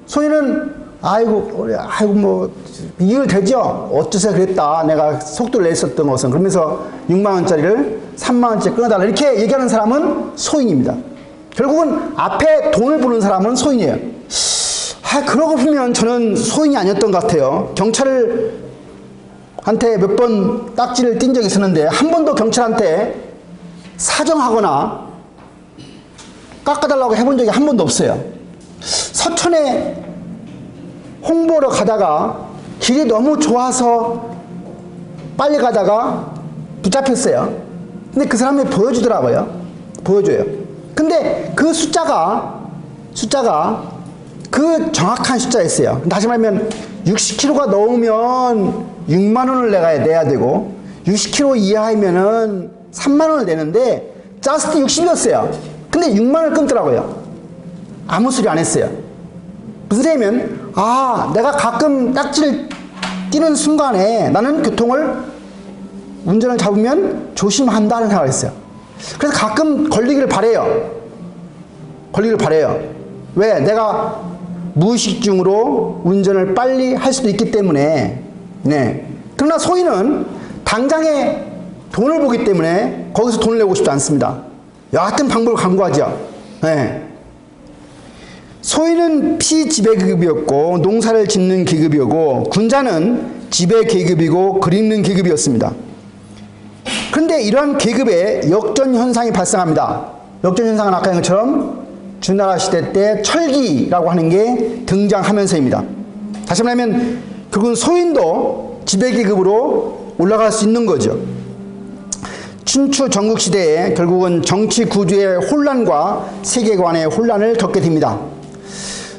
소인은 아이고 뭐 이해되죠? 어째서 그랬다. 내가 속도를 냈었던 것은. 그러면서 6만 원짜리를 3만 원짜리 끊어달라. 이렇게 얘기하는 사람은 소인입니다. 결국은 앞에 돈을 부는 사람은 소인이에요. 그러고 보면 저는 소인이 아니었던 것 같아요. 경찰한테 몇 번 딱지를 띈 적이 있었는데 한 번도 경찰한테 사정하거나 깎아달라고 해본 적이 한 번도 없어요. 서천에 홍보를 가다가 길이 너무 좋아서 빨리 가다가 붙잡혔어요. 근데 그 사람이 보여주더라고요. 보여줘요. 근데 그 숫자가 그 정확한 숫자였어요. 다시 말하면 60km가 넘으면 6만 원을 내야 되고 60km 이하이면은 3만 원을 내는데 자스트 60이었어요. 근데 6만 원을 끊더라고요. 아무 소리 안 했어요. 무슨 소리냐면 내가 가끔 딱지를 띄는 순간에 나는 운전을 잡으면 조심한다는 생각을 했어요. 그래서 가끔 걸리기를 바래요. 왜? 내가 무의식 중으로 운전을 빨리 할 수도 있기 때문에. 네. 그러나 소인은 당장에 돈을 보기 때문에 거기서 돈을 내고 싶지 않습니다. 여하튼 방법을 강구하죠. 네. 소인은 피지배 계급이었고 농사를 짓는 계급이었고 군자는 지배 계급이고 글 읽는 계급이었습니다. 그런데 이러한 계급에 역전 현상이 발생합니다. 역전 현상은 아까 한 것처럼 주나라 시대 때 철기라고 하는 게 등장하면서입니다. 다시 말하면 결국은 소인도 지배계급으로 올라갈 수 있는 거죠. 춘추 전국시대에 결국은 정치 구조의 혼란과 세계관의 혼란을 겪게 됩니다.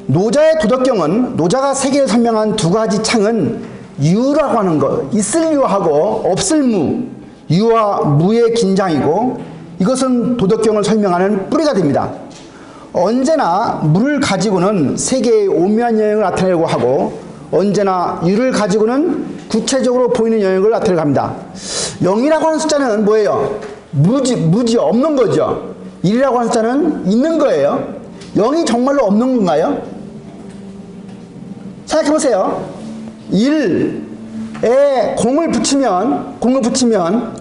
노자의 도덕경은 노자가 세계를 설명한 두 가지 창은 유라고 하는 것, 있을 유하고 없을 무, 유와 무의 긴장이고 이것은 도덕경을 설명하는 뿌리가 됩니다. 언제나 무를 가지고는 세계의 오묘한 영역을 나타내려고 하고 언제나 유를 가지고는 구체적으로 보이는 영역을 나타내려고 합니다. 0이라고 하는 숫자는 뭐예요? 무지 없는 거죠. 1이라고 하는 숫자는 있는 거예요. 0이 정말로 없는 건가요? 생각해보세요. 1에 공을 붙이면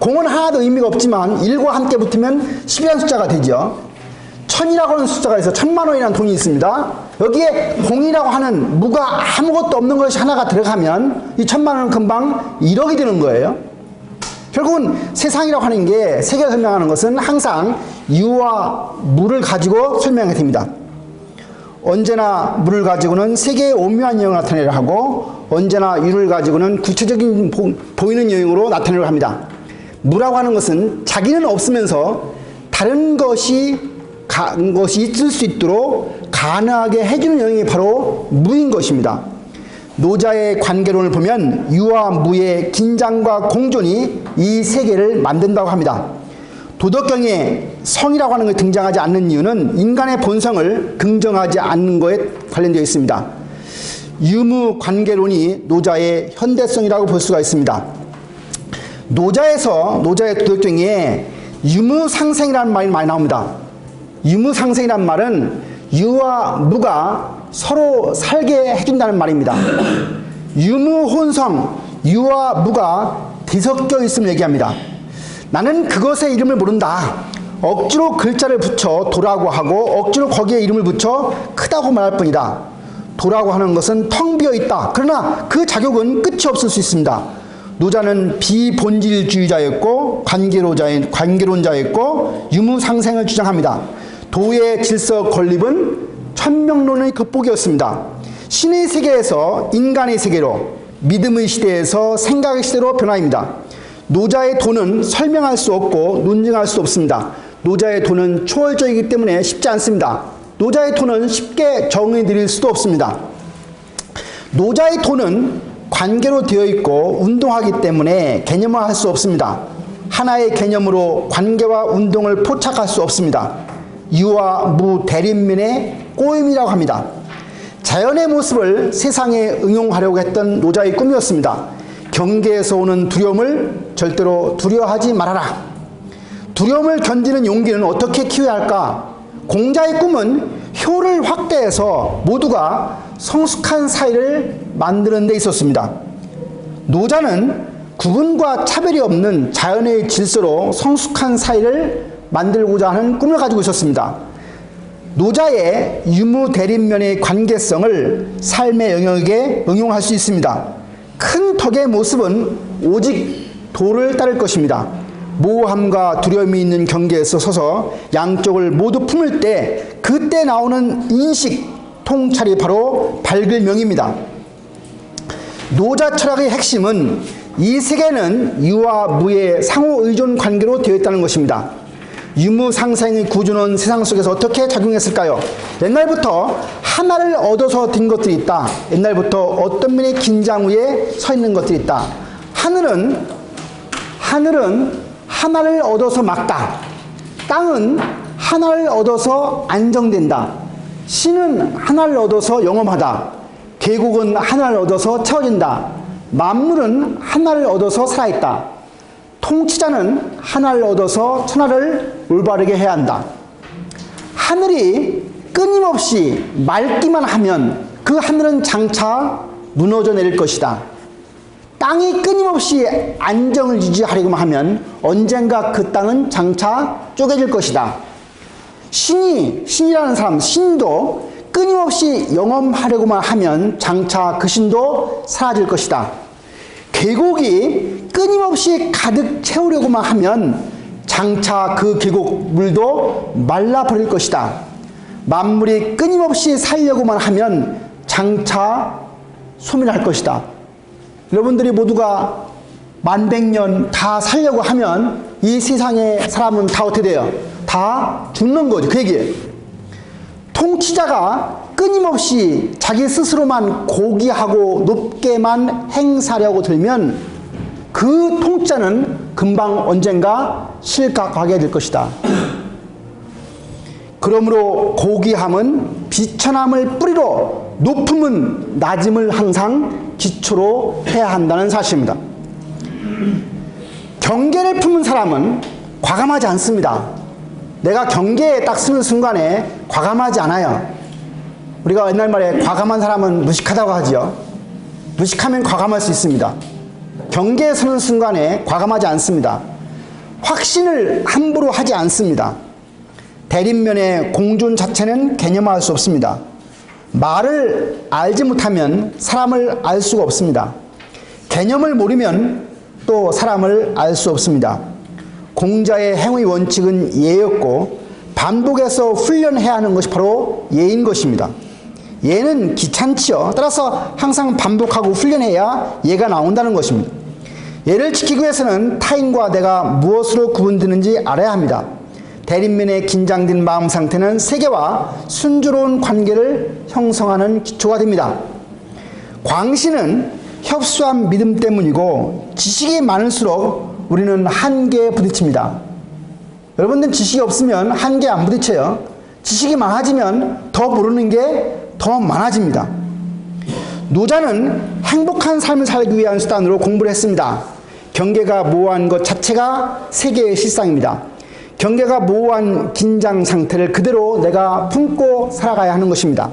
공은 하나도 의미가 없지만 1과 함께 붙으면 10이라는 숫자가 되죠. 1000이라고 하는 숫자가 있어요. 1000만 원이라는 돈이 있습니다. 여기에 공이라고 하는 무가 아무것도 없는 것이 하나가 들어가면 이 1000만 원은 금방 1억이 되는 거예요. 결국은 세상이라고 하는 게 세계를 설명하는 것은 항상 유와 무를 가지고 설명이 됩니다. 언제나 무를 가지고는 세계의 오묘한 영역을 나타내려 하고 언제나 유를 가지고는 구체적인 보이는 영역으로 나타내려 합니다. 무라고 하는 것은 자기는 없으면서 다른 것이 있을 수 있도록 가능하게 해주는 영역이 바로 무인 것입니다. 노자의 관계론을 보면 유와 무의 긴장과 공존이 이 세계를 만든다고 합니다. 도덕경에 성이라고 하는 것이 등장하지 않는 이유는 인간의 본성을 긍정하지 않는 것에 관련되어 있습니다. 유무 관계론이 노자의 현대성이라고 볼 수가 있습니다. 노자의 도덕경에 유무상생이라는 말이 많이 나옵니다. 유무상생이라는 말은 유와 무가 서로 살게 해준다는 말입니다. 유무혼성, 유와 무가 뒤섞여 있음을 얘기합니다. 나는 그것의 이름을 모른다. 억지로 글자를 붙여 도라고 하고 억지로 거기에 이름을 붙여 크다고 말할 뿐이다. 도라고 하는 것은 텅 비어 있다. 그러나 그 자격은 끝이 없을 수 있습니다. 노자는 비본질주의자였고 관계론자였고 유무상생을 주장합니다. 도의 질서 건립은 천명론의 극복이었습니다. 신의 세계에서 인간의 세계로, 믿음의 시대에서 생각의 시대로 변화합니다. 노자의 도는 설명할 수 없고 논증할 수 없습니다. 노자의 도는 초월적이기 때문에 쉽지 않습니다. 노자의 도는 쉽게 정의 드릴 수도 없습니다. 노자의 도는 관계로 되어 있고 운동하기 때문에 개념화할 수 없습니다. 하나의 개념으로 관계와 운동을 포착할 수 없습니다. 유와 무 대립면의 꼬임이라고 합니다. 자연의 모습을 세상에 응용하려고 했던 노자의 꿈이었습니다. 경계에서 오는 두려움을 절대로 두려워하지 말아라. 두려움을 견디는 용기는 어떻게 키워야 할까? 공자의 꿈은 효를 확대해서 모두가 성숙한 사회를 만드는 데 있었습니다. 노자는 구분과 차별이 없는 자연의 질서로 성숙한 사회를 만들고자 하는 꿈을 가지고 있었습니다. 노자의 유무대립면의 관계성을 삶의 영역에 응용할 수 있습니다. 큰 덕의 모습은 오직 도를 따를 것입니다. 모호함과 두려움이 있는 경계에서 서서 양쪽을 모두 품을 때 그때 나오는 인식, 통찰이 바로 밝을 명입니다. 노자 철학의 핵심은 이 세계는 유와 무의 상호 의존 관계로 되어 있다는 것입니다. 유무상생의 구조는 세상 속에서 어떻게 작용했을까요? 옛날부터 하나를 얻어서 든 것들이 있다. 옛날부터 어떤 면의 긴장 위에 서 있는 것들이 있다. 하늘은 하나를 얻어서 막다. 땅은 하나를 얻어서 안정된다. 신은 하나를 얻어서 영험하다. 계곡은 하나를 얻어서 채워진다. 만물은 하나를 얻어서 살아있다. 통치자는 하나를 얻어서 천하를 올바르게 해야 한다. 하늘이 끊임없이 맑기만 하면 그 하늘은 장차 무너져 내릴 것이다. 땅이 끊임없이 안정을 유지하려고만 하면 언젠가 그 땅은 장차 쪼개질 것이다. 신이라는 사람, 신도 끊임없이 영험하려고만 하면 장차 그 신도 사라질 것이다. 계곡이 끊임없이 가득 채우려고만 하면 장차 그 계곡 물도 말라버릴 것이다. 만물이 끊임없이 살려고만 하면 장차 소멸할 것이다. 여러분들이 모두가 만백년 다 살려고 하면 이 세상의 사람은 다 어떻게 돼요? 다 죽는 거죠. 그 얘기예요. 통치자가 끊임없이 자기 스스로만 고귀하고 높게만 행사하려고 들면 그 통치자는 금방 언젠가 실각하게 될 것이다. 그러므로 고귀함은 비천함을 뿌리로, 높음은 낮음을 항상 기초로 해야 한다는 사실입니다. 경계를 품은 사람은 과감하지 않습니다. 내가 경계에 딱 서는 순간에 과감하지 않아요. 우리가 옛날 말에 과감한 사람은 무식하다고 하지요. 무식하면 과감할 수 있습니다. 경계에 서는 순간에 과감하지 않습니다. 확신을 함부로 하지 않습니다. 대립면의 공존 자체는 개념화할 수 없습니다. 말을 알지 못하면 사람을 알 수가 없습니다. 개념을 모르면 또 사람을 알 수 없습니다. 공자의 행의 원칙은 예였고 반복해서 훈련해야 하는 것이 바로 예인 것입니다. 예는 귀찮지요. 따라서 항상 반복하고 훈련해야 예가 나온다는 것입니다. 예를 지키기 위해서는 타인과 내가 무엇으로 구분되는지 알아야 합니다. 대립면의 긴장된 마음 상태는 세계와 순조로운 관계를 형성하는 기초가 됩니다. 광신은 협소한 믿음 때문이고 지식이 많을수록 우리는 한계에 부딪힙니다. 여러분들은 지식이 없으면 한계에 안 부딪혀요. 지식이 많아지면 더 모르는 게 더 많아집니다. 노자는 행복한 삶을 살기 위한 수단으로 공부를 했습니다. 경계가 모호한 것 자체가 세계의 실상입니다. 경계가 모호한 긴장 상태를 그대로 내가 품고 살아가야 하는 것입니다.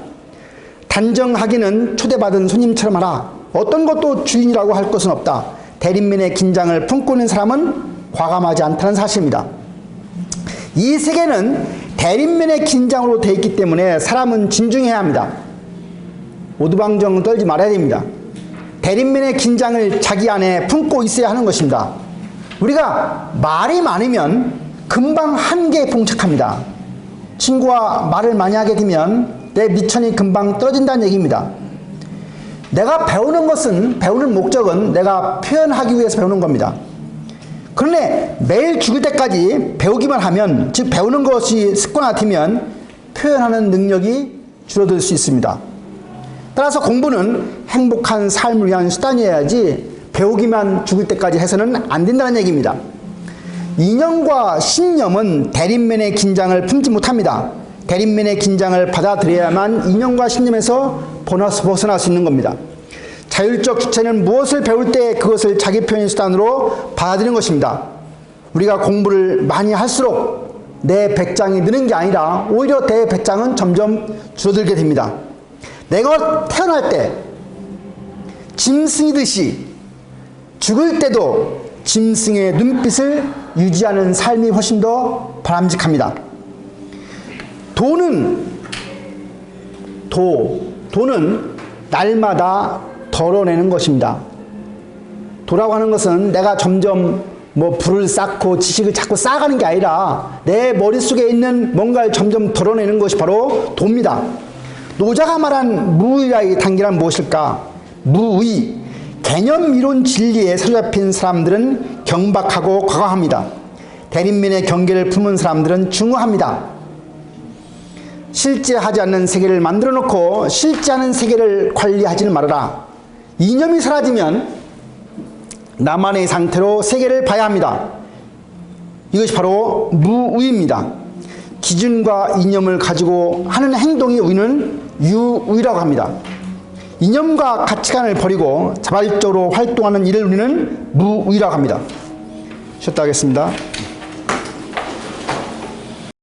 단정하기는 초대받은 손님처럼 하라. 어떤 것도 주인이라고 할 것은 없다. 대립면의 긴장을 품고 있는 사람은 과감하지 않다는 사실입니다. 이 세계는 대립면의 긴장으로 되어 있기 때문에 사람은 진중해야 합니다. 오두방정 떨지 말아야 됩니다. 대립면의 긴장을 자기 안에 품고 있어야 하는 것입니다. 우리가 말이 많으면 금방 한계에 봉착합니다. 친구와 말을 많이 하게 되면 내 미천이 금방 떨어진다는 얘기입니다. 내가 배우는 것은, 배우는 목적은 내가 표현하기 위해서 배우는 겁니다. 그런데 매일 죽을 때까지 배우기만 하면, 즉 배우는 것이 습관화되면 표현하는 능력이 줄어들 수 있습니다. 따라서 공부는 행복한 삶을 위한 수단이어야지 배우기만 죽을 때까지 해서는 안 된다는 얘기입니다. 이념과 신념은 대립면의 긴장을 품지 못합니다. 대립면의 긴장을 받아들여야만 이념과 신념에서 벗어날 수 있는 겁니다. 자율적 주체는 무엇을 배울 때 그것을 자기 표현의 수단으로 받아들이는 것입니다. 우리가 공부를 많이 할수록 내 배짱이 느는 게 아니라 오히려 내 배짱은 점점 줄어들게 됩니다. 내가 태어날 때 짐승이듯이 죽을 때도 짐승의 눈빛을 유지하는 삶이 훨씬 더 바람직합니다. 돈은 날마다 덜어내는 것입니다. 도라고 하는 것은 내가 점점 불을 쌓고 지식을 자꾸 쌓아가는 게 아니라 내 머릿속에 있는 뭔가를 점점 덜어내는 것이 바로 도입니다. 노자가 말한 무의의 단계란 무엇일까? 무의, 개념 이론 진리에 사로잡힌 사람들은 경박하고 과감합니다. 대립면의 경계를 품은 사람들은 중후합니다. 실제하지 않는 세계를 만들어 놓고 실제하는 세계를 관리하지는 말아라. 이념이 사라지면 나만의 상태로 세계를 봐야 합니다. 이것이 바로 무의입니다. 기준과 이념을 가지고 하는 행동이 우리는 유의라고 합니다. 이념과 가치관을 버리고 자발적으로 활동하는 일을 우리는 무의라고 합니다. 쉬었다 하겠습니다.